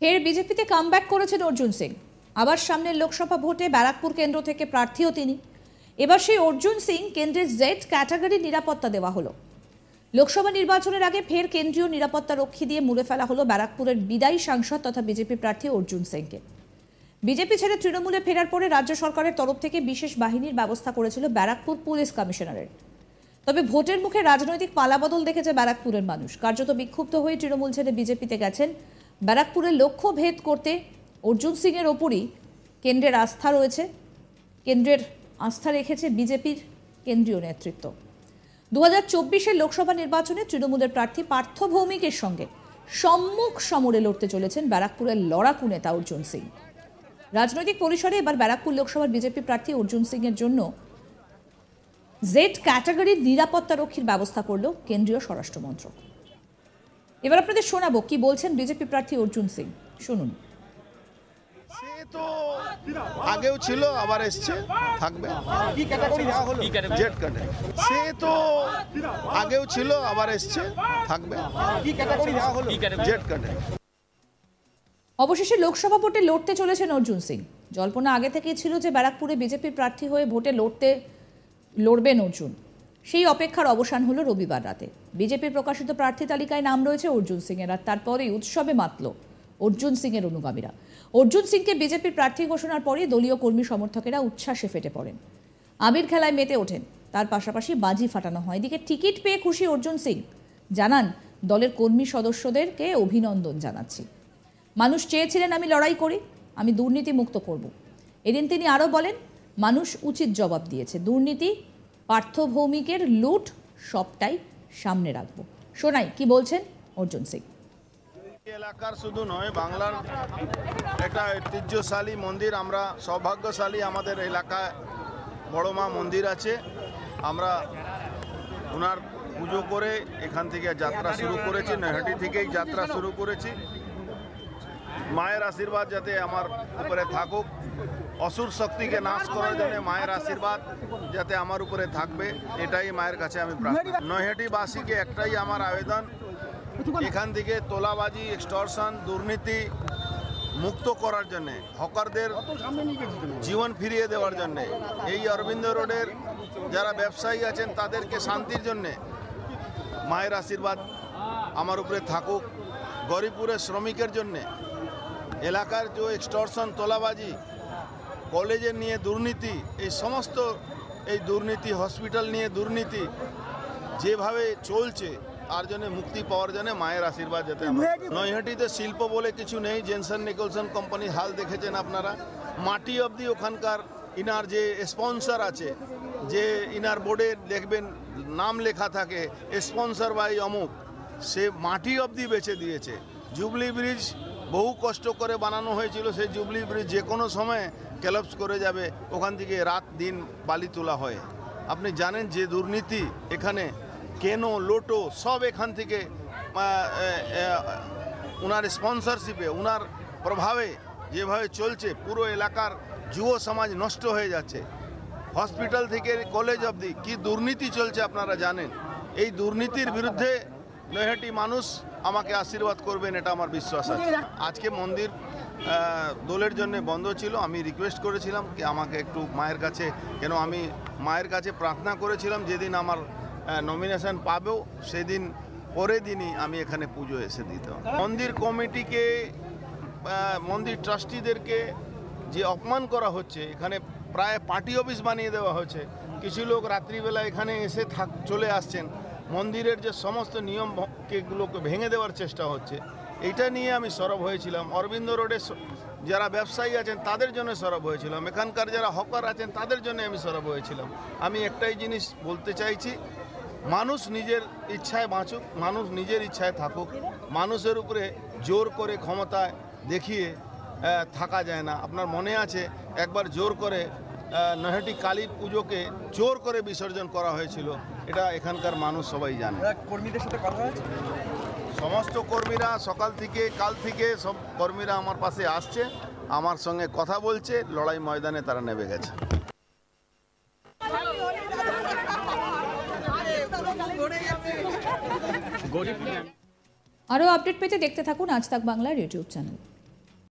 ফের বিজেপিতে কামব্যাক করেছেন অর্জুন সিং। আবার সামনের লোকসভা ভোটে ব্যারাকপুর কেন্দ্র থেকে প্রার্থীও তিনি। এবার সেই অর্জুন সিং কেন্দ্রের জেড ক্যাটাগরির নিরাপত্তা দেওয়া হলো। লোকসভা নির্বাচনের আগে ফের কেন্দ্রীয় নিরাপত্তা রক্ষী দিয়ে মুড়ে ফেলা হলো ব্যারাকপুরের বিদায়ী সাংসদ তথা বিজেপি প্রার্থী অর্জুন সিংকে। বিজেপি ছেড়ে তৃণমূলে ফেরার পরে রাজ্য সরকারের তরফ থেকে বিশেষ বাহিনীর ব্যবস্থা করেছিল ব্যারাকপুর পুলিশ কমিশনারের। তবে ভোটের মুখে রাজনৈতিক পালাবদল দেখেছে ব্যারাকপুরের মানুষ। কার্যত বিক্ষুব্ধ হয়ে তৃণমূল ছেড়ে বিজেপিতে গেছেন। ব্যারাকপুরের লক্ষ্য ভেদ করতে অর্জুন সিংয়ের ওপরই কেন্দ্রের আস্থা রয়েছে। কেন্দ্রের আস্থা রেখেছে বিজেপির কেন্দ্রীয় নেতৃত্ব। 2024-এর লোকসভা নির্বাচনে তৃণমূলের প্রার্থী পার্থ ভৌমিকের সঙ্গে সম্মুখ সমরে লড়তে চলেছেন ব্যারাকপুরের লড়াকু নেতা অর্জুন সিং। রাজনৈতিক পরিসরে এবার ব্যারাকপুর লোকসভার বিজেপি প্রার্থী অর্জুন সিংয়ের জন্য জেড ক্যাটাগরির নিরাপত্তা রক্ষীর ব্যবস্থা করল কেন্দ্রীয় স্বরাষ্ট্র মন্ত্রক। এবার আপনাদের শোনাবো কি বলছেন বিজেপি প্রার্থী অর্জুন সিং, শুনুন। সে তো আগেও ছিল, আবার এসছে, থাকবে। কি ক্যাটাগরি দেওয়া হলো? Z category. সে তো আগেও ছিল, আবার এসছে, থাকবে। কি ক্যাটাগরি দেওয়া হলো? Z category. অবশেষে লোকসভা ভোটে লড়তে চলেছেন অর্জুন সিং। জল্পনা আগে থেকেই ছিল যে ব্যারাকপুরে বিজেপির প্রার্থী হয়ে ভোটে লড়বেন অর্জুন। সেই অপেক্ষার অবসান হলো রবিবার রাতে। বিজেপির প্রকাশিত প্রার্থী তালিকায় নাম রয়েছে অর্জুন সিংয়ের, আর তারপরেই উৎসবে মাতল অর্জুন সিংয়ের অনুগামীরা। অর্জুন সিংকে বিজেপির প্রার্থী ঘোষণার পরে দলীয় কর্মী সমর্থকেরা উচ্ছ্বাসে ফেটে পড়েন, আবির খেলায় মেতে ওঠেন। তার পাশাপাশি বাজি ফাটানো হয়। এদিকে টিকিট পেয়ে খুশি অর্জুন সিং জানান, দলের কর্মী সদস্যদেরকে অভিনন্দন জানাচ্ছি। মানুষ চেয়েছিলেন আমি লড়াই করি, আমি দুর্নীতি মুক্ত করব। এদিন তিনি আরও বলেন, মানুষ উচিত জবাব দিয়েছে। দুর্নীতি, পার্থ ভৌমিকের লুট সবটাই সামনে রাখবো। শোনাই কি বলছেন অর্জুন সিং। এলাকার শুধু নয়, বাংলার একটা ঐতিহ্যশালী মন্দির। আমরা সৌভাগ্যশালী, আমাদের এলাকায় বড় মা মন্দির আছে। আমরা ওনার পুজো করে এখান থেকে যাত্রা শুরু করেছি। নৈহাটি থেকেই যাত্রা শুরু করেছি। মায়ের আশীর্বাদ যাতে আমার উপরে থাকুক, অসুর শক্তিকে নাশ করার জন্য মায়ের আশীর্বাদ যাতে আমার উপরে থাকবে, এটাই মায়ের কাছে আমি প্রার্থনা। নৈহাটিবাসীকে একটাই আমার আবেদন, এখান থেকে তোলাবাজি, এক্সটর্শন, দুর্নীতি মুক্ত করার জন্যে, হকারদের জীবন ফিরিয়ে দেওয়ার জন্যে, এই অরবিন্দ রোডের যারা ব্যবসায়ী আছেন তাদেরকে শান্তির জন্যে মায়ের আশীর্বাদ আমার উপরে থাকুক। গরিবপুরের শ্রমিকের জন্যে, এলাকার যে এক্সটর্শন, তোলাবাজি, কলেজের নিয়ে দুর্নীতি, এই সমস্ত এই দুর্নীতি, হসপিটাল নিয়ে দুর্নীতি যেভাবে চলছে তার জন্য মুক্তি পাওয়ার জন্য মায়ের আশীর্বাদ যাতে। নৈহাটিতে শিল্প বলে কিছু নেই। জেনসন নিকলসন কোম্পানির হাল দেখেছেন আপনারা। মাটি অবধি ওখানকার ইনার যে স্পন্সর আছে, যে ইনার বোর্ডে দেখবেন নাম লেখা থাকে স্পন্সর বাই অমুক, সে মাটি অবধি বেচে দিয়েছে। জুবলি ব্রিজ বহু কষ্ট করে বানানো হয়েছিল, সেই জুবলি ব্রিজ যে কোনো সময় ক্যালাপস করে যাবে। ওখান থেকে রাত দিন বালি তোলা হয়। আপনি জানেন যে দুর্নীতি এখানে, কেনো লোটো সব এখান থেকে ওনার স্পন্সরশিপে, ওনার প্রভাবে যেভাবে চলছে, পুরো এলাকার যুব সমাজ নষ্ট হয়ে যাচ্ছে। হসপিটাল থেকে কলেজ অবধি কি দুর্নীতি চলছে আপনারা জানেন। এই দুর্নীতির বিরুদ্ধে নৈহাটি মানুষ আমাকে আশীর্বাদ করবেন, এটা আমার বিশ্বাস আছে। আজকে মন্দির দোলের জন্য বন্ধ ছিল। আমি রিকোয়েস্ট করেছিলাম কি আমাকে একটু মায়ের কাছে, কেন আমি মায়ের কাছে প্রার্থনা করেছিলাম যেদিন আমার নমিনেশন পাবেও সেদিন পরের দিনই আমি এখানে পুজো এসে দিতাম। মন্দির কমিটিকে, মন্দির ট্রাস্টিদেরকে যে অপমান করা হচ্ছে, এখানে প্রায় পার্টি অফিস বানিয়ে দেওয়া হয়েছে। কিছু লোক রাত্রিবেলা এখানে এসে চলে আসছেন। মন্দিরের যে সমস্ত নিয়মগুলোকে ভেঙে দেওয়ার চেষ্টা হচ্ছে, এইটা নিয়ে আমি সরব হয়েছিলাম। অরবিন্দ রোডে যারা ব্যবসায়ী আছেন তাদের জন্য সরব হয়েছিলাম। এখানকার যারা হকার আছেন তাদের জন্য আমি সরব হয়েছিলাম। আমি একটাই জিনিস বলতে চাইছি, মানুষ নিজের ইচ্ছায় বাঁচুক, মানুষ নিজের ইচ্ছায় থাকুক। মানুষের উপরে জোর করে ক্ষমতায় দেখিয়ে থাকা যায় না। আপনার মনে আছে একবার জোর করে নৈহাটি কালী পুজোকে জোর করে বিসর্জন করা হয়েছিল, এটা এখানকার মানুষ সবাই জানে। কর্মীদের সাথে কথা হয়েছে, সমস্ত কর্মীরা সকাল থেকে, কাল থেকে সব কর্মীরা আমার পাশে আসছে, আমার সঙ্গে কথা বলছে, লড়াই ময়দানে তারা নেমে গেছে। আরও আপডেট পেতে দেখতে থাকুন আজ তাক বাংলার ইউটিউব চ্যানেল।